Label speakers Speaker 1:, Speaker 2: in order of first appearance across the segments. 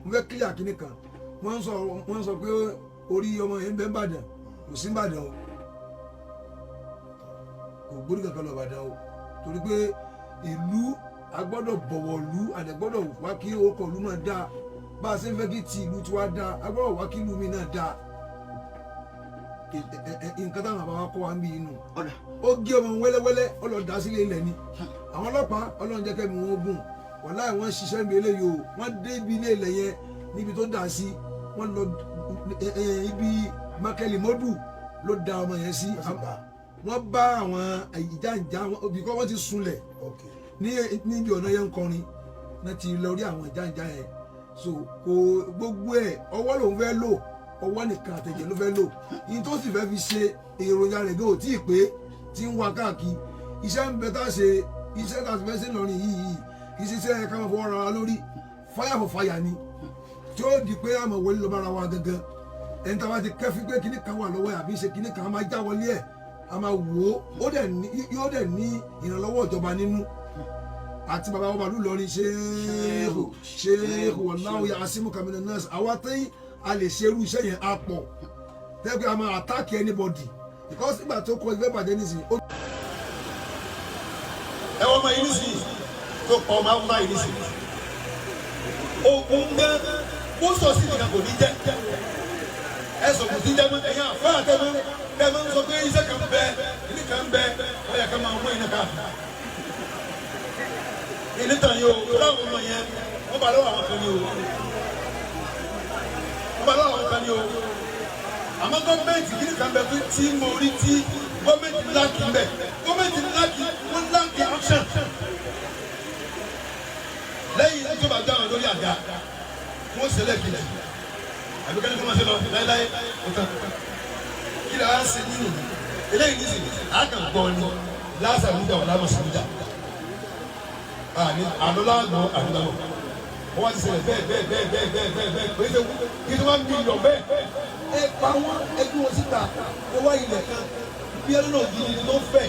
Speaker 1: mo fẹ́ kílíà kíní kan wọ́n sọ pé orí ọmọ yẹn ń bẹ Ìbàdàn kò sí Ìbàdàn o kò gbórí kankan lọ Ìbàdàn o torí pé ìlú agbọ́dọ̀ bọ̀wọ̀ ìlú àdẹ̀gbọ́dọ̀ wá kí orúkọ ìlú náà dáa bá a ṣe ń fẹ́ kí ti ìlú tiwa dáa agbọ́dọ̀ wá kí ìlú mi náà dáa nǹkan táwọn àbáwá kọ́ wa ń bí inú ó gé ọmọ wẹ́lẹ́wẹ́lẹ́ ọlọ́dà sílé ilẹ̀ ni àwọn ọlọ́pàá ọlọ́run jẹ́ kẹ́mi wọn gùn wàláhì wọ́n ṣiṣẹ́ mi eléyìí o wọ́n dé ibi ilé ilẹ̀ yẹn níbi tó dà sí wọ́n lọ ibi mákẹ́lì mọ́dù ló da ọmọ yẹn sí wọ́n bá àwọn ìjàǹjà bíkọ́ wọ́n ti sunlẹ̀ níbi ọ̀nà yẹn ń kọrin náà ti lọ rí àwọn ìjàǹjà yẹn so kò gbogbo ẹ̀ ọwọ́ lòun fẹ́ lò ọwọ́ nìkan àtẹ̀jẹ̀ ló fẹ́ lò yìí tó sì fẹ́ fi ṣe èròjà rẹ̀ gan ò tí ì pé tí ń wá káàkiri iṣẹ́ ń bẹ tá a ṣe iṣẹ́ tá a ti fẹ́ ṣe lọ́rin yìí kì í ṣiṣẹ́ ká máa fọwọ́ ra wa lórí fire for fire ni tí ó di pé àmọ̀ wọlé lọ bára wa gangan ẹni tá a bá ti kẹ́fí pé kíní kan wà lọ́wọ́ ẹ̀ àbí ṣe kíní kan a máa já wọlé ẹ̀ a máa wò ó yóò dẹ̀ ní ìrànlọ́wọ́ ìjọba nínú àti bàbá wọn bàlú lọrin ṣéèkù wallahu ya'simuka minan nas àwa tí a lè ṣe irú iṣẹ́ yẹn á pọ̀ tẹ́gbẹ́ a máa attack anybody because ìgbà tó kọ ìgbẹ́ bàjẹ́ nísìnyí.
Speaker 2: ẹ wọ́n mọ yìí nísìnyí tó pọ̀ ọmọ àwọn báyìí nísìnyí ogun gbẹ kó sọ sí ìdìgbà kò ní jẹ ẹ sọ kò sí jẹ mọ ẹ̀yìn àfọ àtẹmọ tẹmọ sọ pé iṣẹ́ kan bẹ ìní kan bẹ ọ yẹ ká máa mú ìní ká ìní tàn yìí o láwọn ọmọ yẹn wọ́n bá lọ́wọ́ àwọn kan ní o wọ́n bá lọ́wọ́ àwọn kan ní o àmọ́ gọ́ọ̀mẹ̀ntì kí ni kan bẹ tí mo rí tí gọ́ọ̀mẹ̀ntì láàkì ń bẹ gọ́ọ̀mẹ̀ntì láàkì wọ́n láàkì action lẹ́yìn ìjọba dáhùn lórí àga wọ́n ṣẹlẹ̀ kìlẹ̀ àbíkẹ́ni kí wọ́n ṣe lọ láéláé ọ̀tá kí lè wá ṣe nínú eléyìí nísìnyí àákàn gbọ́ ni lásà níjà wà lámà sí níjà àlọ́láàgbọ̀ àdúgbò wọ́n wá ti ṣẹlẹ̀ bẹ́ẹ̀ pé ṣe kí ni wọ́n mílíọ̀n bẹ́ẹ̀ ẹ pa wọ́n ẹgbẹ́ wọn síta ẹ wá ilẹ̀ kan bí ẹni náà gidi ni ló fẹ́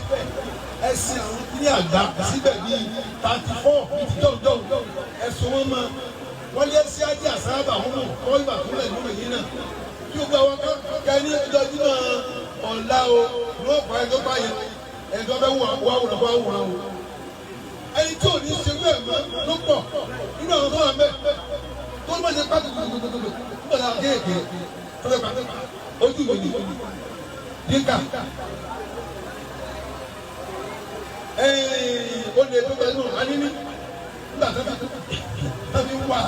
Speaker 2: ẹ sin àwọn ní àgbà síbẹ̀ bíi 34 bíi jọ̀ǹjọ̀ǹ ẹ̀sùn wọn mọ wọ́n lé sí ajé àsáábà wọn mọ̀ kọ́ ìgbà tó lẹ̀ lórí yìí náà kí o gba wọn ká ní ọjọ́ jímọ̀ ọ̀la o ní wọ́n pa ẹjọ́ báyẹn ẹjọ́ bẹ́ẹ̀ wà wọ́n o ẹni tí ò ní ṣe bẹ́ẹ̀ mọ́ ló pọ̀ nínú àwọn tó wà mẹ́ tó ń bá ṣe pàtó gbogbogbò nígbà tá a kéèké tó lè pàtó ojú mi ni dínkà ó lè tó bẹ́ẹ̀ nù aníní nígbà tó fi wà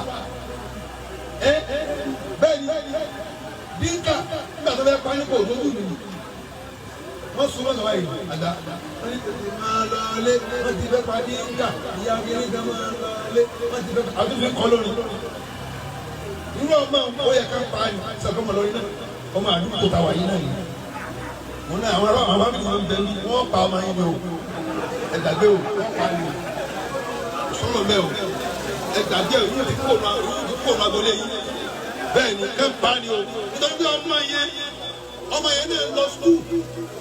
Speaker 2: bẹ́ẹ̀ ni dínkà nígbà tó fẹ́ pa nípa òjòjú mi ni wọ́n sún mọ́tò báyìí àdá wọ́n ní tètè máa lọ lé wọ́n ti fẹ́ pa dínkà ìyá kiri kan máa lọ lé wọ́n ti fẹ́ pa àtúntò kọ́ lórí irú ọmọ ó yẹ ká pa á ní sàkómọ lórí náà ọmọ àdúgbò tàwa yìí náà yìí wọn náà àwọn àbámi wọn bẹ ní wọ́n pa ọmọ yìí ní o ẹgbàgbé o wọ́n pa ní o sọ̀rọ̀ bẹ́ẹ̀ o ẹgbàgbé o yóò ti kó ònà agolé yìí bẹ́ẹ̀ ni ká pa á ní o nítorí ọmọ yẹn náà lọ sukùl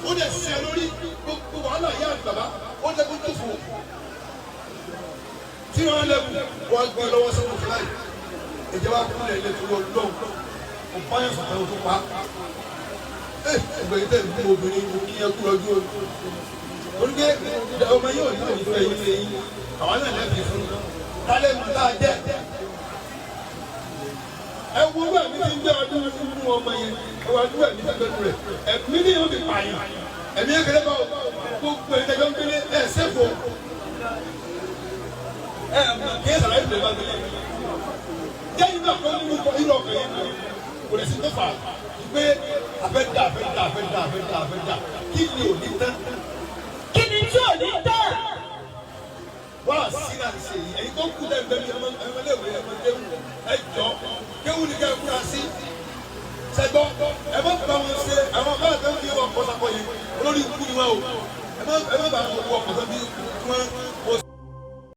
Speaker 2: ó dẹ̀ ṣe lórí gbogbo wàhálà yá àti bàbá ó lẹ́kùn tó fún un tí wọ́n lẹ́kùn wọ́n gbé lọ́wọ́ sọ́kùn fúláì ìjọba kúlẹ̀ ilé tó wọ́n lọ́wọ́ kò báyọ̀ sọ̀tàn tó pa ẹgbẹ̀rún tẹ̀ ní obìnrin kí ẹ kú lọ́jọ́ orí pé ọmọ yóò ní òní fẹ́ ilé yìí àwọn náà lẹ́bi fún kálẹ̀ mọ́ tá a jẹ́ ẹ wo wẹ́ẹ̀ mi ti ń gbé ọdún fún ọmọ yẹn ẹ wà dúró ẹ̀mí tẹ̀gbẹ́ rẹ̀ ẹ̀mí ni yóò fi pààyàn ẹ̀mí yẹn kẹlẹ́ bá gbogbo ẹ̀ tẹ̀gbẹ́ ń gbélé ẹ̀ sẹ́fọ̀ ẹ̀ kí ẹ̀ sàlàyé ìbílẹ̀ bá gbélé jẹ́yìn náà kọ́ nínú ìlú ọkọ̀ yẹn kò lè sí tó fà pé àfẹ́dá kí ni ò ní tán
Speaker 3: kí ni tí ò ní tán.
Speaker 2: wá sí náà ṣe yìí ẹ̀yin tó kú dẹ́gbẹ́ mi ẹ̀mọ́léwé ẹ̀mọ́léwé ẹ̀jọ́ kéwù ní kẹ́ ẹ̀ kúra sí sẹ́gbọ́ ẹ̀ má bá wọn ṣe àwọn bá àtẹ́wọ́ fi wọn kọ́ sápọ̀ yẹn olórí ikú ni wọn o ẹ̀ má bá wọn wọ ọkọ̀ tó bí wọn.